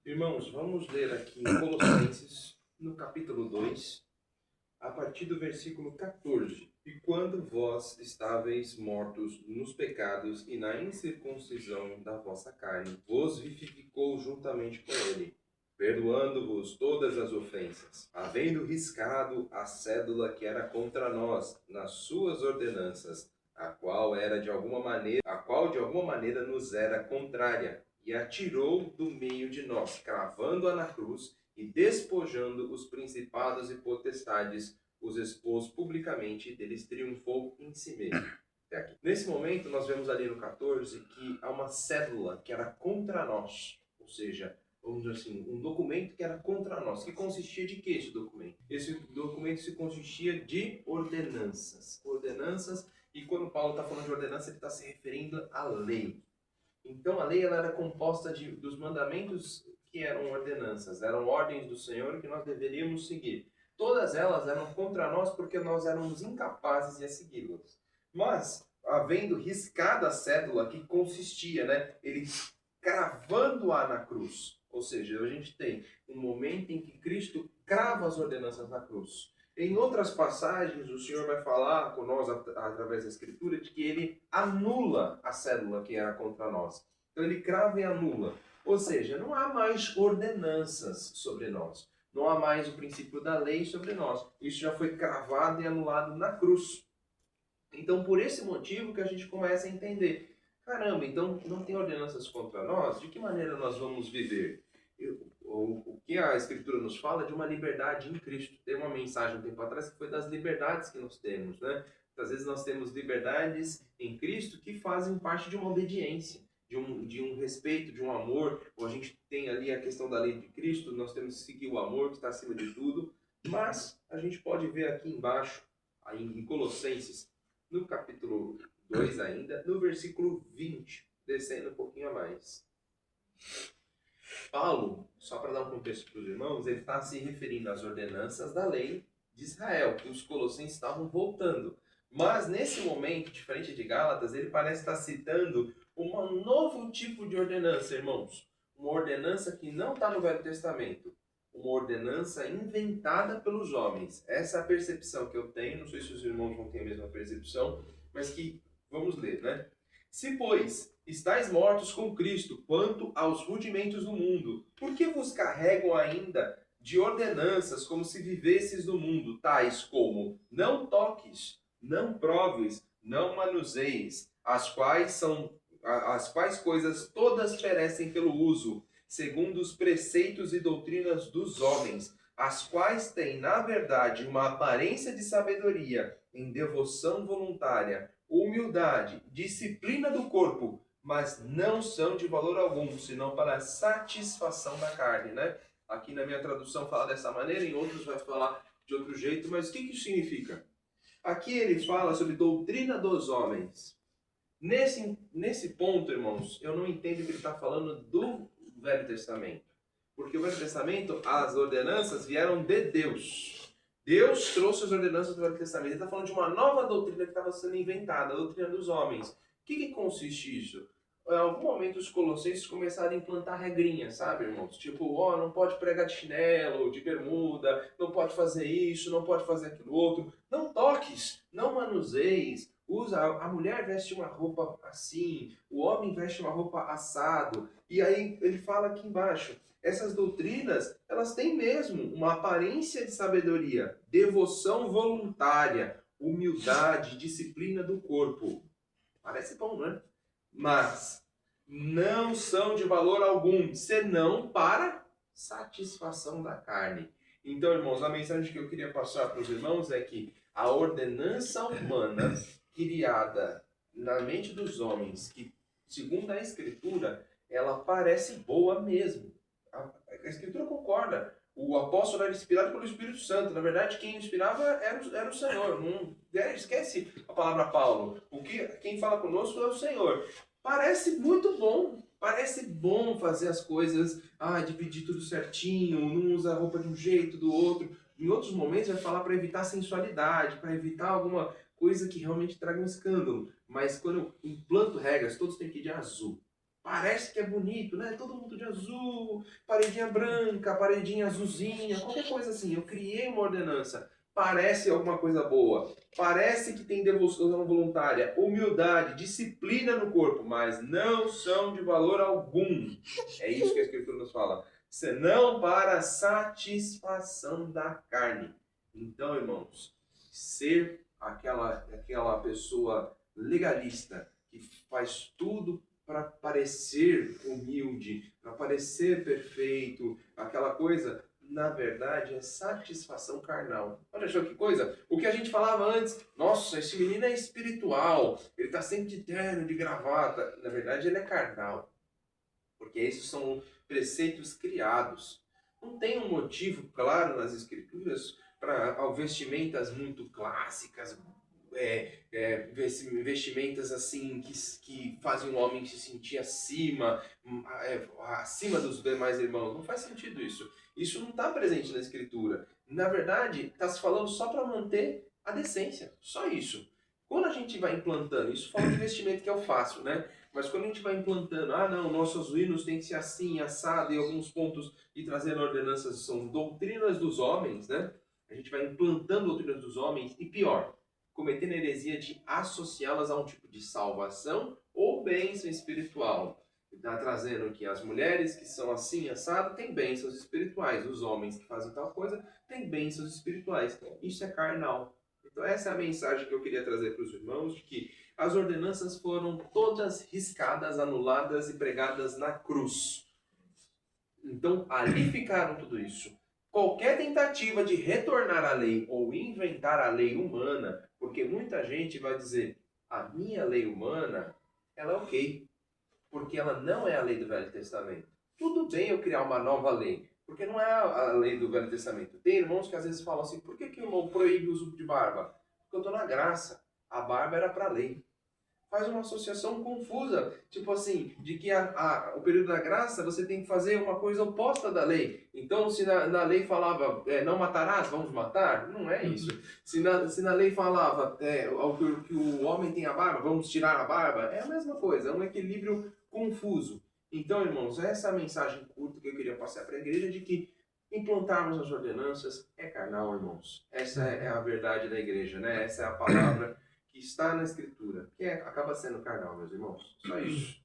Irmãos, vamos ler aqui em Colossenses, no capítulo 2, a partir do versículo 14. E quando vós estáveis mortos nos pecados e na incircuncisão da vossa carne, vos vivificou juntamente com ele, perdoando-vos todas as ofensas, havendo riscado a cédula que era contra nós nas suas ordenanças, a qual de alguma maneira nos era contrária, e atirou do meio de nós, cravando-a na cruz e despojando os principados e potestades, os expôs publicamente e deles triunfou em si mesmo. Até aqui. Nesse momento, nós vemos ali no 14 que há uma cédula que era contra nós, ou seja, vamos dizer assim, um documento que era contra nós. Que consistia de que esse documento? Esse documento se consistia de ordenanças. Ordenanças, e quando Paulo está falando de ordenança, ele está se referindo à lei. Então a lei ela era composta dos mandamentos que eram ordenanças, eram ordens do Senhor que nós deveríamos seguir. Todas elas eram contra nós porque nós éramos incapazes de segui-las. Mas, havendo riscado a cédula que consistia, ele cravando-a na cruz. Ou seja, a gente tem um momento em que Cristo crava as ordenanças na cruz. Em outras passagens, o Senhor vai falar com nós, através da Escritura, de que ele anula a cédula que era contra nós. Então ele crava e anula. Ou seja, não há mais ordenanças sobre nós. Não há mais o princípio da lei sobre nós. Isso já foi cravado e anulado na cruz. Então, por esse motivo que a gente começa a entender. Caramba, então não tem ordenanças contra nós? De que maneira nós vamos viver? O que a Escritura nos fala é de uma liberdade em Cristo. Tem uma mensagem um tempo atrás que foi das liberdades que nós temos, né? Às vezes nós temos liberdades em Cristo que fazem parte de uma obediência, de um respeito, de um amor. Ou a gente tem ali a questão da lei de Cristo, nós temos que seguir o amor que está acima de tudo. Mas a gente pode ver aqui embaixo, aí em Colossenses, no capítulo 2 ainda, no versículo 20, descendo um pouquinho a mais. Paulo, só para dar um contexto para os irmãos, ele está se referindo às ordenanças da lei de Israel, que os colossenses estavam voltando. Mas nesse momento, diferente de Gálatas, ele parece estar citando um novo tipo de ordenança, irmãos. Uma ordenança que não está no Velho Testamento. Uma ordenança inventada pelos homens. Essa é a percepção que eu tenho, não sei se os irmãos vão ter a mesma percepção, mas que, vamos ler, né? Se, pois, estáis mortos com Cristo quanto aos rudimentos do mundo, por que vos carregam ainda de ordenanças como se vivesses no mundo, tais como não toques, não proves, não manuseis, as quais coisas todas perecem pelo uso, segundo os preceitos e doutrinas dos homens, as quais têm, na verdade, uma aparência de sabedoria, em devoção voluntária, humildade, disciplina do corpo, mas não são de valor algum, senão para a satisfação da carne, né? Aqui na minha tradução fala dessa maneira, em outros vai falar de outro jeito, mas o que isso significa? Aqui ele fala sobre doutrina dos homens. Nesse ponto, irmãos, eu não entendo que ele está falando do Velho Testamento. Porque o Velho Testamento, as ordenanças vieram de Deus. Deus trouxe as ordenanças do Velho Testamento. Ele está falando de uma nova doutrina que estava sendo inventada, a doutrina dos homens. O que consiste isso? Em algum momento os colossenses começaram a implantar regrinhas, sabe, irmãos? Tipo, não pode pregar de chinelo, de bermuda, não pode fazer isso, não pode fazer aquilo outro. Não toques, não manuseis. A mulher veste uma roupa assim, o homem veste uma roupa assado. E aí ele fala aqui embaixo, essas doutrinas, elas têm mesmo uma aparência de sabedoria, devoção voluntária, humildade, disciplina do corpo. Parece bom, não é? Mas não são de valor algum, senão para satisfação da carne. Então, irmãos, a mensagem que eu queria passar para os irmãos é que a ordenança humana criada na mente dos homens, que, segundo a Escritura, ela parece boa mesmo. A Escritura concorda. O apóstolo era inspirado pelo Espírito Santo. Na verdade, quem inspirava era o Senhor. Não esquece a palavra Paulo. Quem fala conosco é o Senhor. Parece muito bom. Parece bom fazer as coisas, dividir tudo certinho, não usa a roupa de um jeito, do outro. Em outros momentos vai falar para evitar sensualidade, para evitar alguma coisa que realmente traga um escândalo. Mas quando eu implanto regras, todos têm que ir de azul. Parece que é bonito, né? Todo mundo de azul, paredinha branca, paredinha azulzinha, qualquer coisa assim. Eu criei uma ordenança. Parece alguma coisa boa. Parece que tem devoção voluntária, humildade, disciplina no corpo, mas não são de valor algum. É isso que a Escritura nos fala. Senão para a satisfação da carne. Então, irmãos, ser aquela pessoa legalista que faz tudo para parecer humilde, para parecer perfeito, aquela coisa, na verdade, é satisfação carnal. Olha só que coisa. O que a gente falava antes, nossa, esse menino é espiritual, ele está sempre de terno, de gravata. Na verdade, ele é carnal. Porque esses são preceitos criados. Não tem um motivo claro nas escrituras para vestimentas muito clássicas, vestimentas assim que fazem o homem se sentir acima dos demais irmãos. Não faz sentido isso. Isso não está presente na escritura. Na verdade, está se falando só para manter a decência. Só isso. Quando a gente vai implantando, isso fala de vestimento que é o fácil, né? Mas quando a gente vai implantando, não, nossos hinos têm que ser assim, assado, e alguns pontos e trazendo ordenanças são doutrinas dos homens, né? A gente vai implantando doutrinas dos homens e pior, cometendo a heresia de associá-las a um tipo de salvação ou bênção espiritual. Está trazendo que as mulheres que são assim, assado, têm bênçãos espirituais. Os homens que fazem tal coisa têm bênçãos espirituais. Isso é carnal. Então essa é a mensagem que eu queria trazer para os irmãos, de que as ordenanças foram todas riscadas, anuladas e pregadas na cruz. Então ali ficaram tudo isso. Qualquer tentativa de retornar à lei ou inventar a lei humana, porque muita gente vai dizer, a minha lei humana, ela é ok, porque ela não é a lei do Velho Testamento. Tudo bem eu criar uma nova lei, porque não é a lei do Velho Testamento. Tem irmãos que às vezes falam assim, por que o irmão proíbe o uso de barba? Porque eu estou na graça. A barba era para a lei. Faz uma associação confusa, tipo assim, de que o período da graça você tem que fazer uma coisa oposta da lei. Então, se na lei falava não matarás, vamos matar, não é isso. Se na lei falava que o homem tem a barba, vamos tirar a barba, é a mesma coisa, é um equilíbrio confuso. Então, irmãos, essa é a mensagem curta que eu queria passar para a igreja, de que implantarmos as ordenanças é carnal, irmãos. Essa é a verdade da igreja, né? Essa é a palavra que está na Escritura, que acaba sendo carnal, meus irmãos. Só isso.